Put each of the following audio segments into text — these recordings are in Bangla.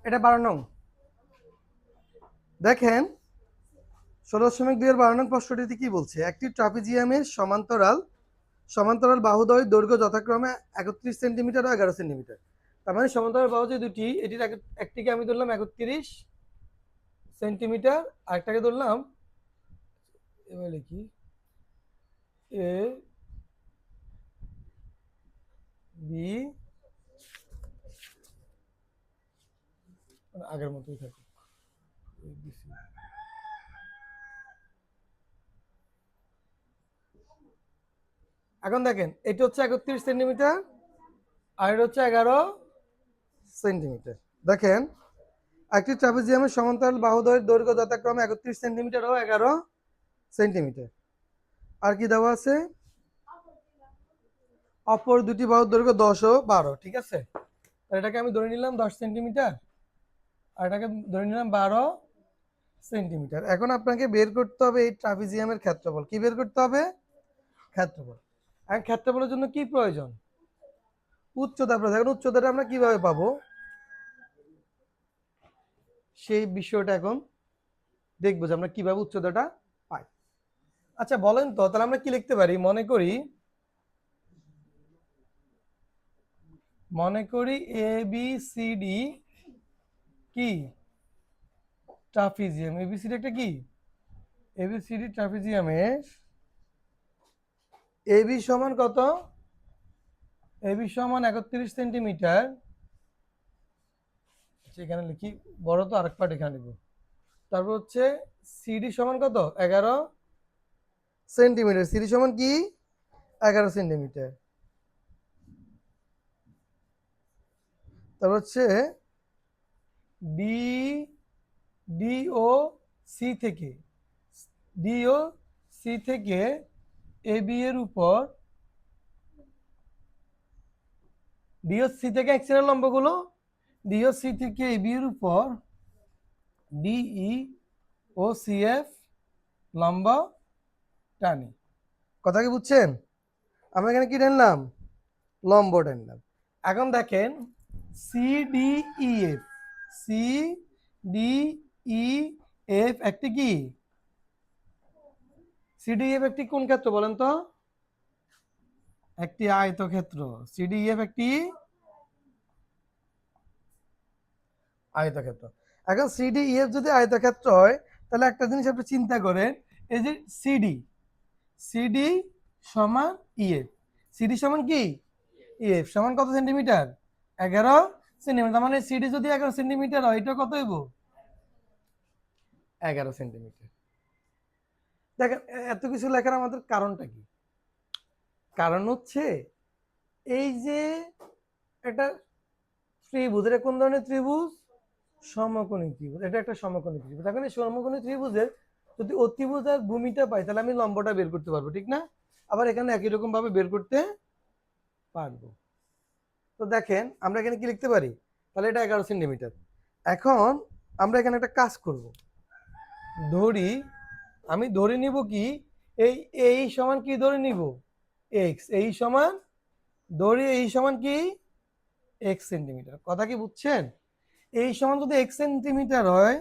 এটা 12 নং। দেখেন 16.2 এর 12 নং প্রশ্নটিতে কি বলছে, একটি ট্রাপিজিয়ামের সমান্তরাল বাহুদ্বয় দৈর্ঘ্য যথাক্রমে 31 সেন্টিমিটার ও 11 সেন্টিমিটার। তার মানে সমান্তরাল বাহু যে দুটি, এটির একটিকে আমি ধরলাম 31 সেন্টিমিটার, আরেকটাকে ধরলাম এবার লিখি এ বি, আগের মতোই থাকে। এখন দেখেন এটা হচ্ছে 31 সেন্টিমিটার আর এটা হচ্ছে 11 সেন্টিমিটার। দেখেন একটি ট্রাপিজিয়ামের সমান্তরাল বাহুদ্বয়ের দৈর্ঘ্য যথাক্রমে 31 সেন্টিমিটার ও 11 সেন্টিমিটার। আর কি দেওয়া আছে, অপর দুটি বাহুর দৈর্ঘ্য 10 ও 12। ঠিক আছে, এটাকে আমি ধরে নিলাম 10 সেন্টিমিটার আর এটাকে ধরে নিলাম 12 সেন্টিমিটার। এখন আপনাকে বের করতে হবে এই ট্রাপিজিয়ামের ক্ষেত্রফল। কি বের করতে হবে? ক্ষেত্রফল। এখন ক্ষেত্রফলের জন্য কি প্রয়োজন? উচ্চতা প্রয়োজন। এখন উচ্চতাটা আমরা কিভাবে পাবো সেই বিষয়টা এখন দেখবো যে আমরা কিভাবে উচ্চতাটা পাই। আচ্ছা বলেন তো, তাহলে আমরা কি লিখতে পারি? মনে করি এ বি সি ডি কি ট্রাপিজিয়াম। এবিসিডি একটা কি এবিসিডি ট্রাপিজিয়ামের এবি সমান কত? এবি সমান 31 সেন্টিমিটার। সেখানে লিখি বড় তো আরেক পার্ট এখানে লিখবো। তারপর হচ্ছে সিডি সমান কত? 11 সেন্টিমিটার। সিডি সমান কি 11 সেন্টিমিটার। তারপর হচ্ছে ডি ডিও সি থেকে ডিও সি থেকে এবি এর উপর, ডিও সি থেকে এক্সের লম্বগুলো, ডিও সি থেকে এবি এর উপর ডিই ও সিএফ লম্ব টানি। কথা কি বুঝছেন? আমরা এখানে কি টানলাম? লম্ব টানলাম। এখন দেখেন সিডিইএফ, সিডিইএফ একটি কি সিডিইএফ একটি কোন ক্ষেত্র বলেন তো? একটি আয়তক্ষেত্র। সিডিইএফ একটি আয়তক্ষেত্র। এখন সিডিইএফ যদি আয়তক্ষেত্র হয় তাহলে একটা জিনিস আপনি চিন্তা করেন, এই যে সিডি সিডি সমান ইএফ, সিডি সমান কি ইএফ সমান কত সেন্টিমিটার? 11 সেন্টিমিটার। মানে সিডি যদি 11 সেন্টিমিটার হয় এটা কত হইব? 11 সেন্টিমিটার। দেখেন এত কিছু লেখার আমাদের কারণটা কি? কারণ হচ্ছে এই যে একটা ত্রিভুজ, এটা কোন ধরনের ত্রিভুজ? সমকোণী ত্রিভুজ। এটা একটা সমকোণী ত্রিভুজ। এখন এই সমকোণী ত্রিভুজের যদি অতিভুজ আর ভূমিটা পাই তাহলে আমি লম্বটা বের করতে পারবো, ঠিক না? আবার এখানে একই রকম ভাবে বের করতে পারবো। তো দেখেন আমরা এখানে কি লিখতে পারি, তাহলে এটা 11 সেন্টিমিটার। এখন আমরা এখানে একটা কাজ করব, আমি ধরে নিব কি এই এই সমান কি ধরে নিব এক্স, এই সমান ধরি এই সমান কি এক্স সেন্টিমিটার। কথা কি বুঝছেন? এই সমান যদি এক্স সেন্টিমিটার হয়,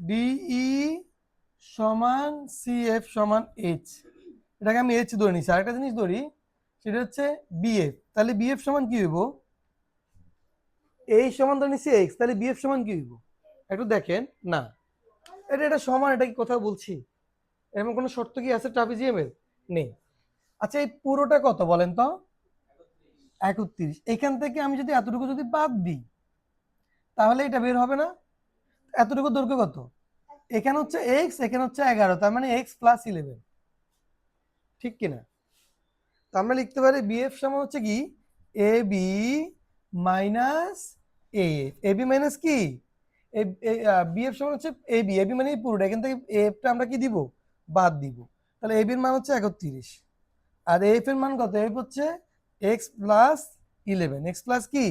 ডিই সমান সিএফ সমান এইচ, এটাকে আমি এইচ ধরে নিচ্ছি। আরেকটা জিনিস ধরি, সেটা হচ্ছে বিএফ। তাহলে বিএফ সমান কি হইব? এই সমান ধরে নিচ্ছি এক্স, তাহলে বিএফ সমান কি হইব? একটু দেখেন না, এটা এটা সমান, এটা কি কথা বলছি? এমন কোনো শর্ত কি আছে ট্রাপিজিয়ামের? নেই। আচ্ছা এই পুরোটা কত বলেন তো? 31। এখান থেকে আমি যদি এতটুকু যদি বাদ দিই তাহলে এটা বের হবে না? এতটুকু দৈর্ঘ্য কত? এখানে হচ্ছে এক্স, এখানে হচ্ছে 11, তার মানে এক্স প্লাস 11, ঠিক কিনা? তো আমরা লিখতে পারি বিএফ সমান হচ্ছে কি A B minus A B minus কি বিএফ সমান হচ্ছে এ বি মানে পুরোটা, এখান থেকে এফটা আমরা কি দিব? বাদ দিব। তাহলে এ বির মান হচ্ছে 31 আর এফ এর মান কত? এফ হচ্ছে এক্স প্লাস 11, এক্স প্লাস কি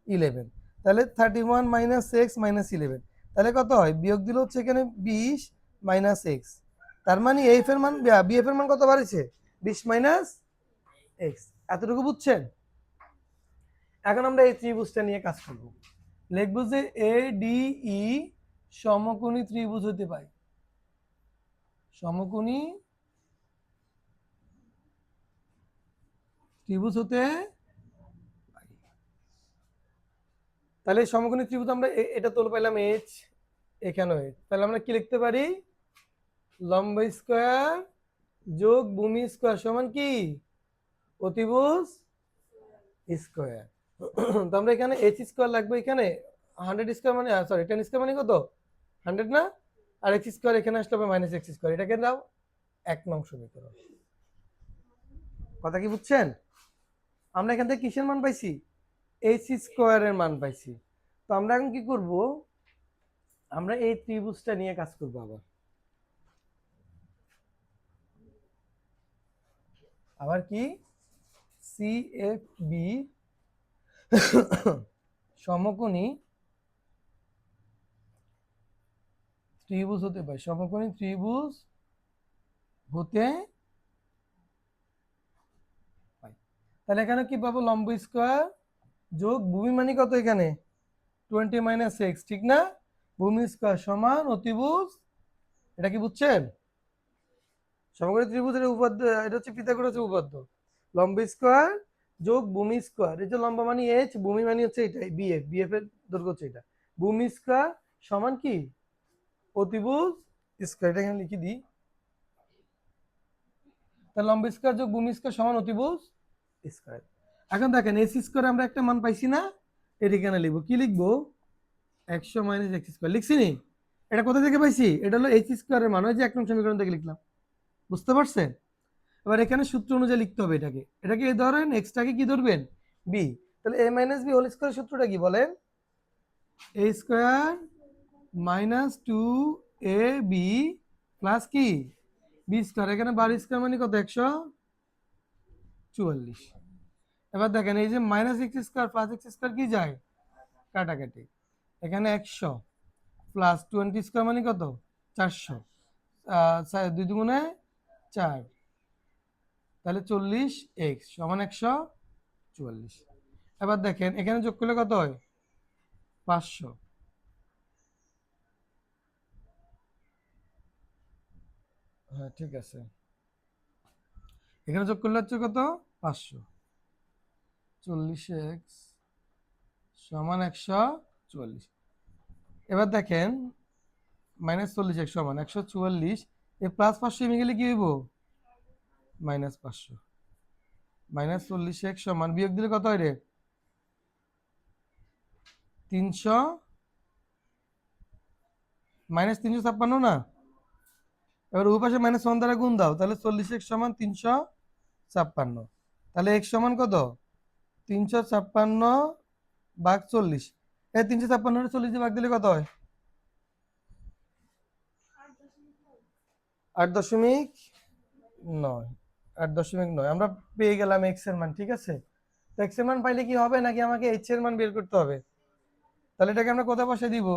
11। তাহলে 31 মাইনাস এক্স মাইনাস 11, তাহলে কত হয়? বিয়োগ দিলে হচ্ছে এখানে 20 মাইনাস এক্স। তার মানে এফ এর মান বিএফ এর মান কত বাড়ছে? 20 মাইনাস এক্স। এতটুকু বুঝছেন? এখন আমরা এই ত্রিভুজটা নিয়ে কাজ করব। লিখবো যে ADE সমকোণী ত্রিভুজ হতে পারে, সমকোণী ত্রিভুজ হতে পারে। তাহলে সমকোণী ত্রিভুজ আমরা এটা তোল পাইলাম H, এখানেও H, তাহলে আমরা কি লিখতে পারি? লম্ব স্কয়ার যোগ ভূমি স্কয়ার সমান কি? অতিভুজ স্কয়ার। তো আমরা এখানে H স্কয়ার লাগবে, এখানে 100 স্কয়ার মানে সরি 10 স্কয়ার মানে কত? 100 না? আর x স্কয়ার এখানে আসলে হবে মাইনাস এক্স স্কয়ার। এটাকে দাও 1 নং সমীকরণ। কথা কি বুঝছেন? আমরা এখান থেকে কিসের মান পাইছি? h স্কয়ারের মান পাইছি। তো আমরা এখন কি করব? আমরা এই ত্রিভুজটা নিয়ে কাজ করব আবার কি CFB সমকোণী ত্রিভুজ হতে পারে, সমকোণী ত্রিভুজ হতে পারে। তাহলে এখানে কি পাবো? লম্ব স্কয়ার যোগ ভূমি মানে কত? এখানে 20 মাইনাস এক্স, ঠিক না? ভূমি স্কয়ার সমান অতিভুজ, এটা কি বুঝছেন? সমকোণী ত্রিভুজের উপপাদ্য এটা হচ্ছে পিথাগোরাসের উপপাদ্য। লম্ব স্কয়ার যোগ ভূমি স্কয়ার, এই যে লম্ব মানে h, ভূমি মানে হচ্ছে এটাই BF, BF এর দৈর্ঘ্য হচ্ছে এটা, ভূমি স্কয়ার সমান কি? অতিভুজ স্কয়ার। এটা এখানে লিখে দিই। তাহলে লম্ব স্কয়ার যোগ ভূমি স্কয়ার সমান অতিভুজ স্কয়ার। এখন দেখেন h স্কয়ারে আমরা একটা মান পাইছি না? এটা এখানে লিখবো, কি লিখবো? 100 মাইনাস এক্স স্কয়ার লিখছি নি? এটা কোথা থেকে পাইছি? এটা হলো h স্কয়ারের মান, ওই যে 1 নং সমীকরণ থেকে লিখলাম। বুঝতে পারছেন? এবার এখানে সূত্র অনুযায়ী লিখতে হবে এটাকে। এটাকে এ ধরেন, এক্সটাকে কি ধরবেন? বি। তাহলে a minus B whole square সূত্রটা কি বলেন? a square minus 2ab plus কি? B square. এখানে বার স্কয়ার মানে কত? 144। এবার দেখেন এই যে minus x square plus x square কি যায়? কাটাকাটি। এখানে 100 প্লাস 20 স্কয়ার মানে কত? 400। 2 দুগুণে 4, তাহলে 40x সমান 144। এবার দেখেন এখানে যোগ করলে কত হয়? 500। হ্যাঁ ঠিক আছে, এখানে যোগ করলে হচ্ছে কত? 500। 40x সমান 144। এবার দেখেন মাইনাস 40x সমান 144, এই প্লাস 500 এমে গেলে কি হইব? মাইনাস 500। মাইনাস 40x সমান বিয়োগ দিলে কত হয় রে? 300 মাইনাস 356 না? এবার ওই পাশে মাইনাস 1 দ্বারা গুণ দাও, তাহলে 40x সমান 356। তাহলে x সমান কত? 356 ভাগ 40। এই 356 40 দিয়ে ভাগ দিলে কত হয়? 8.9। 8.9 আমরা পেয়ে গেলাম x এর মান, ঠিক আছে? তো x এর মান পাইলে কি হবে, নাকি আমাকে h এর মান বের করতে হবে? তাহলে এটাকে আমরা কোথায় বসে দিব?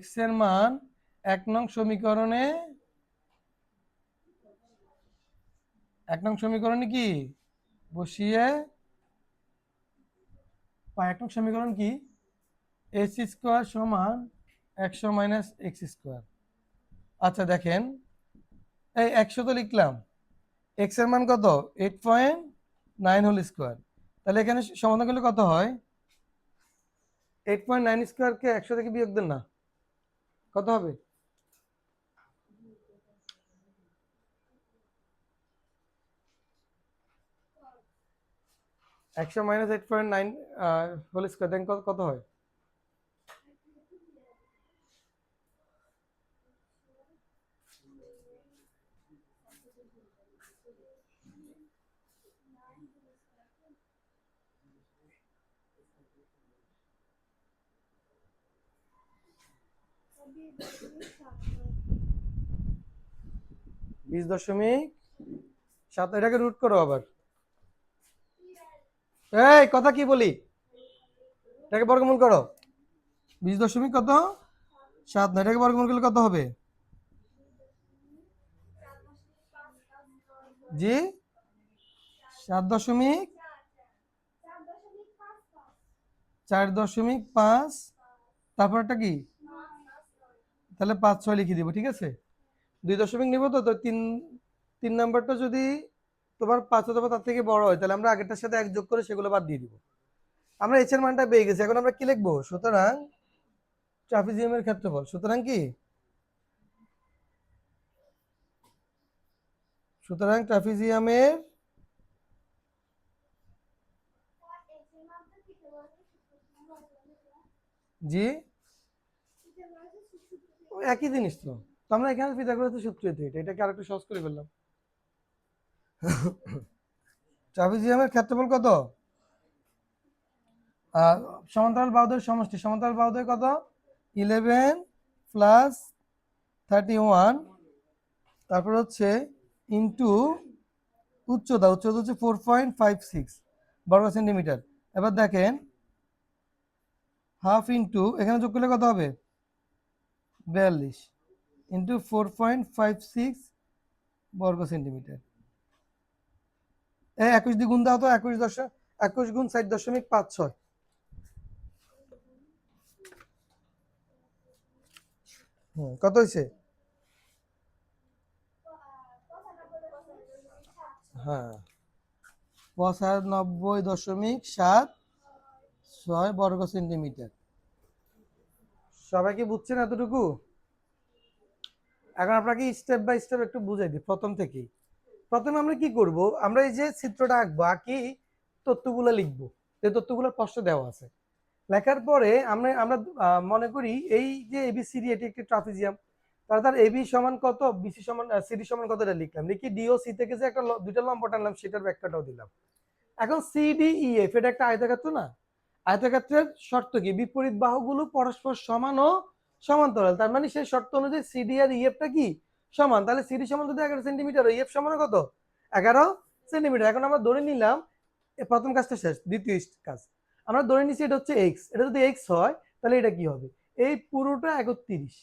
x এর মান 1 নং সমীকরণে, 1 নং সমীকরণে কি বসিয়ে 1 নং সমীকরণ কি? h স্কয়ার সমান 100 মাইনাস এক্স স্কয়ার। আচ্ছা দেখেন, এই 100 তো লিখলাম, x এর মান কত? 8.9 হোল স্কয়ার। তাহলে এখানে সমাধান করলে কত হয়? 8.9 স্কয়ারকে 100 থেকে বিয়োগ দেন না, কত হবে? একশো মাইনাস 8.9 হোল স্কয়ার দেন কত হয়? বিশ দশমিক সাত। এটাকে রুট করো আবার। এই কথা কি বলি, এটাকে বর্গমূল করো। 20 দশমিক কত? 7। এটাকে বর্গমূল করলে কত হবে? জি 7.4.5, তারপরটা কি, তাহলে 5 6 লিখে দিব, ঠিক আছে। 2 দশমিক নিব তো, তো 3 নাম্বারটা যদি তোমার 5 অথবা তার থেকে বড় হয়, তাহলে আমরা আগেরটার সাথে 1 যোগ করে সেগুলো বাদ দিয়ে দিব। আমরা এইচ এর মানটা পেয়ে গেছি, এখন আমরা কি লিখবো, সুতরাং ট্রাপিজিয়ামের ক্ষেত্রফল, সুতরাং কি, সুতরাং ট্রাপিজিয়ামের, জি ওই একই জিনিস তো, তো আমরা এখানে পিথাগোরাসের সূত্র এটাকে আরেকটু সহজ করে ফেললাম। ট্রাপিজিয়ামের ক্ষেত্রফল কত, সমান্তরাল বাহুদ্বয়ের সমষ্টি, সমান্তরাল বাহুদ্বয় কত, 11 প্লাস 31, তারপর হচ্ছে ইন্টু উচ্চতা, উচ্চতা হচ্ছে 4.56 বর্গ সেন্টিমিটার। এবার দেখেন হাফ ইন্টু, এখানে যোগ করলে কত হবে, 42 ইন্টু 4.56 বর্গ সেন্টিমিটার। 21 দিয়ে গুণ দাও তো, 21 গুণ 4.56, কত হয়েছে, হ্যাঁ 95.76 বর্গ সেন্টিমিটার। সবাই কি বুঝছেন এতটুকু? এখন আপনাকে স্টেপ বাই স্টেপ একটু বুঝাই দিই প্রথম থেকেই। প্রথমে আমরা কি করব, আমরা এই যে চিত্রটা আঁকবো, আঁকি তথ্যগুলো লিখবো, যে তথ্যগুলো প্রশ্ন দেওয়া আছে। লেখার পরে আমরা আমরা মনে করি এই যে এবিসিডি এটি একটি ট্রাপিজিয়াম, তাহলে তার এবি সমান কত, বিসি সমান সিডি সমান কত, এটা লিখলাম, লিখি ডিও সি থেকে যে একটা দুইটা লম্ব টানলাম সেটার ব্যাখ্যাটাও দিলাম। এখন সিডি ই এফ এটা একটা আয়তক্ষেত্র না, আয়তক্ষেত্রের শর্ত কি, বিপরীত বাহুগুলো পরস্পর সমান ও সমান্তরাল, তার মানে সেই শর্ত অনুযায়ী সিডি আর ইএফটা কি সমান, তাহলে সিডি সমান যদি 11 সেন্টিমিটার, ইএফ সমান কত, 11 সেন্টিমিটার। এখন আমরা ধরে নিলাম, প্রথম কাজটা শেষ, দ্বিতীয় কাজ আমরা ধরে নিচ্ছি এটা হচ্ছে এক্স, এটা যদি এক্স হয় তাহলে এটা কি হবে, এই পুরোটা 31,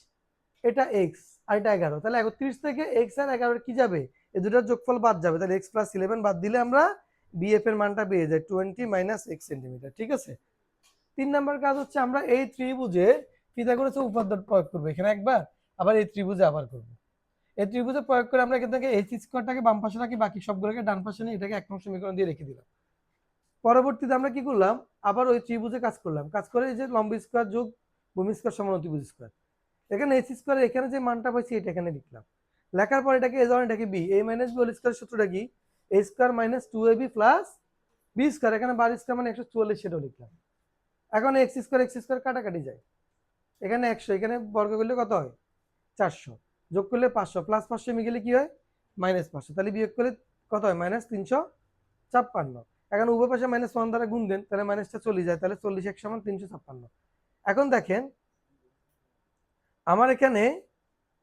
এটা এক্স আর এটা 11, তাহলে 31 থেকে এক্স আর 11 কি যাবে, এই দুটার যোগফল বাদ যাবে, তাহলে এক্স প্লাস 11 বাদ দিলে আমরা বিএফ এর মানটা পেয়ে যাই 20 মাইনাস এক্স সেন্টিমিটার, ঠিক আছে। 3 নাম্বার কাজ হচ্ছে আমরা এই ত্রিভুজে পিথাগোরাসের উপপাদ্য প্রয়োগ করবো এখানে একবার, আবার এই ত্রিভুজে আবার করব। এই ত্রিভুজে প্রয়োগ করে আমরা এখান থেকে এইচ স্কোয়ারটাকে বাম পাশে রাখি, বাকি সবগুলোকে ডান পাশে নিয়ে এটাকে 1 নং সমীকরণ দিয়ে রেখে দিলাম। পরবর্তীতে আমরা কি করলাম, আবার ওই ত্রিভুজে কাজ করলাম, কাজ করে এই যে লম্ব স্কোয়ার যোগ ভূমি স্কোয়ার সমান অতিভুজ স্কোয়ার, এখানে এইচ স্কোয়ার এখানে যে মানটা পাইছি এটা এখানে লিখলাম। লেখার পর এটাকে এ ধরনের, এটাকে B, A minus B whole square সূত্রটা কি, A square minus 2ab plus B square, এখানে বার স্কোয়ার মানে 144 সেটাও লিখলাম। এখন এক্স স্কোয়ার কাটাকাটি যায়, এখানে 100, এখানে বর্গ করলে কত হয় 400, যোগ করলে 500, প্লাস 500 মিলে কি হয় মাইনাস 500, তাহলে বিয়োগ করলে কত হয় মাইনাস 356। এখন উভয় পাশে মাইনাস 1 দ্বারা গুণ দেন, তাহলে মাইনাসটা চলে যায়, তাহলে 40 1 সমান 356। এখন দেখেন আমার এখানে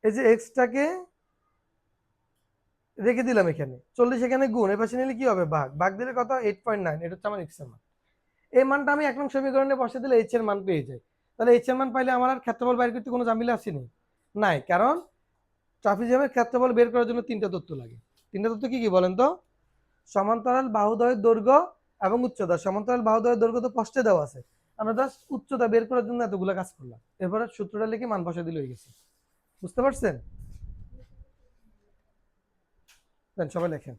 এই যে এক্সটাকে রেখে দিলাম, এখানে 40 এখানে গুণ, এর পাশে নিলে কি হবে ভাগ, ভাগ দিলে কত 8.9, এটা হচ্ছে আমার এক্স এর মান। এই মানটা আমি 1 নং সমীকরণে বসে দিলে এইচ এর মান পেয়ে যাই। তাহলে এইচ এর মান পাইলে আমার আর ক্ষেত্রফল বের করতে কোনো ঝামেলা আছে নাই, কারণ ট্রাপিজিয়ামের ক্ষেত্রফল বের করার জন্য 3টা তথ্য লাগে। 3টা তথ্য কি কি বলেন তো, সমান্তরাল বাহুদ্বয়ের দৈর্ঘ্য এবং উচ্চতা। সমান্তরাল বাহুদ্বয়ের দৈর্ঘ্য তো প্রশ্নে দেওয়া আছে, আমরা জাস্ট উচ্চতা বের করার জন্য এতগুলো কাজ করলাম, এরপরে সূত্রটা লিখে মান বসা দিলে হয়ে গেছে। বুঝতে পারছেন? সবাই লেখেন।